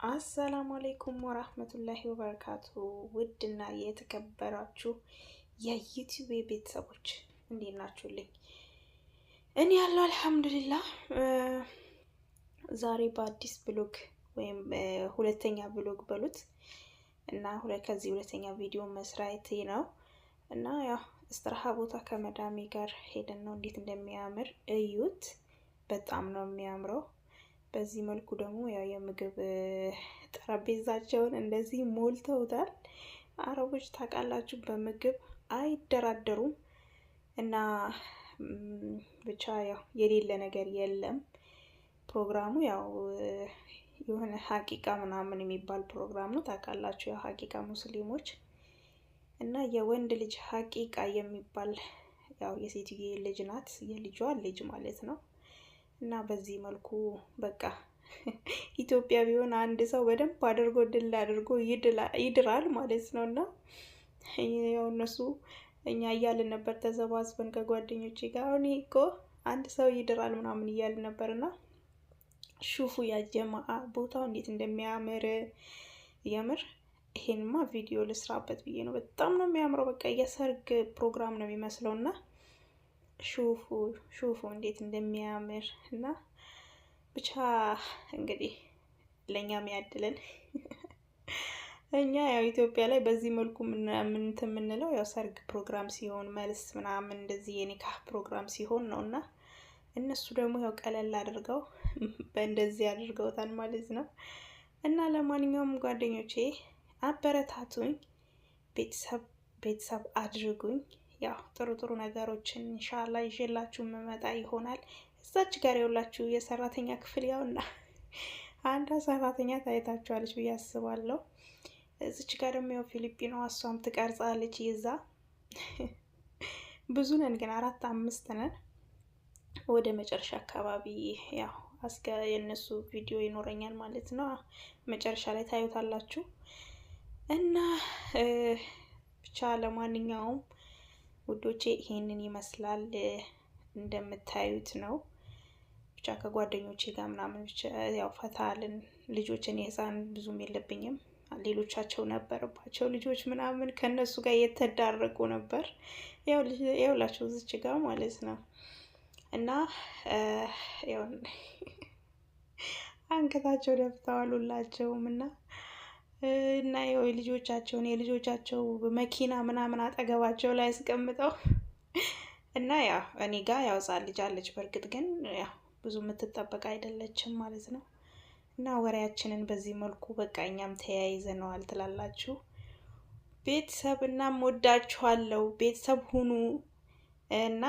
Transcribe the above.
አሰላሙ አለይኩም ወራህመቱላሂ ወበረካቱ። ውድና የተከበራችሁ የዩቲዩብ ቤተሰቦች እንዴት ናችሁልኝ? እኔ ያለው አልሐምዱሊላህ። ዛሬ በአዲስ ብሎግ ወይም ሁለተኛ ብሎግ በሉት እና ከዚህ ሁለተኛ ቪዲዮ መስራቴ ነው እና ያው እስትራሃ ቦታ ከመዳሜ ጋር ሄደን ነው። እንዴት እንደሚያምር እዩት። በጣም ነው የሚያምረው። በዚህ መልኩ ደግሞ ያው የምግብ ጠረጴዛቸውን እንደዚህ ሞልተውታል። አረቦች ታውቃላችሁ በምግብ አይደራደሩም እና ብቻ ያው የሌለ ነገር የለም። ፕሮግራሙ ያው የሆነ ሀቂቃ ምናምን የሚባል ፕሮግራም ነው። ታውቃላችሁ ያው ሀቂቃ ሙስሊሞች እና የወንድ ልጅ ሀቂቃ የሚባል ያው የሴትዬ ልጅ ናት፣ የልጇ ልጅ ማለት ነው። እና በዚህ መልኩ በቃ ኢትዮጵያ ቢሆን አንድ ሰው በደንብ አድርጎ ድል አድርጎ ይድራል ማለት ነው። እና ያው እነሱ እኛ እያልን ነበር ተሰባስበን ከጓደኞቼ ጋር አሁን እኮ አንድ ሰው ይድራል ምናምን እያልን ነበርና ሹፉ ያጀማአ ቦታው እንዴት እንደሚያምር የምር ይሄንማ ቪዲዮ ልስራበት ብዬ ነው። በጣም ነው የሚያምረው። በቃ የሰርግ ፕሮግራም ነው የሚመስለውና ሹፉ እንዴት እንደሚያምር እና ብቻ እንግዲህ ለኛም ያድለን። እኛ ያው ኢትዮጵያ ላይ በዚህ መልኩ የምንለው ያው ሰርግ ፕሮግራም ሲሆን መልስ ምናምን እንደዚህ የኒካህ ፕሮግራም ሲሆን ነውና እነሱ ደግሞ ያው ቀለል አድርገው በእንደዚህ አድርገውታል ማለት ነው። እና ለማንኛውም ጓደኞቼ አበረታቱኝ፣ ቤተሰብ አድርጉኝ። ያው ጥሩ ነገሮችን ኢንሻአላህ ይዤላችሁ መመጣ ይሆናል። እዛች ጋር ያውላችሁ የሰራተኛ ክፍል ያውና አንዷ ሰራተኛ ታይታችኋለች ብዬ አስባለሁ። እዚች ጋር ደግሞ ያው ፊሊፒኖ እሷም ትቀርጻለች ይዛ። ብዙ ነን ግን 4-5 ነን። ወደ መጨረሻ አካባቢ ያው የነሱ ቪዲዮ ይኖረኛል ማለት ነው። መጨረሻ ላይ ታዩታላችሁ እና ብቻ ለማንኛውም ውዶቼ ይሄንን ይመስላል እንደምታዩት ነው። ብቻ ከጓደኞቼ ጋር ምናምን ብቻ ያው ፈታልን። ልጆችን የህፃን ብዙም የለብኝም፣ ሌሎቻቸው ነበረባቸው ልጆች ምናምን ከነሱ ጋር የተዳረቁ ነበር። ያውላችሁ እዚች ጋር ማለት ነው እና ያው አንገታቸው ደፍተዋል ሁላቸውም እና የልጆቻቸው መኪና ምናምን አጠገባቸው ላይ አስቀምጠው እና ያው እኔ ጋር ያው ህፃን ልጅ አለች። በእርግጥ ግን ያው ብዙ የምትጠበቅ አይደለችም ማለት ነው። እና ወሬያችንን በዚህ መልኩ በቃ እኛም ተያይዘነዋል ትላላችሁ ቤተሰብ። እና ወዳችኋለሁ ቤተሰብ ሁኑ እና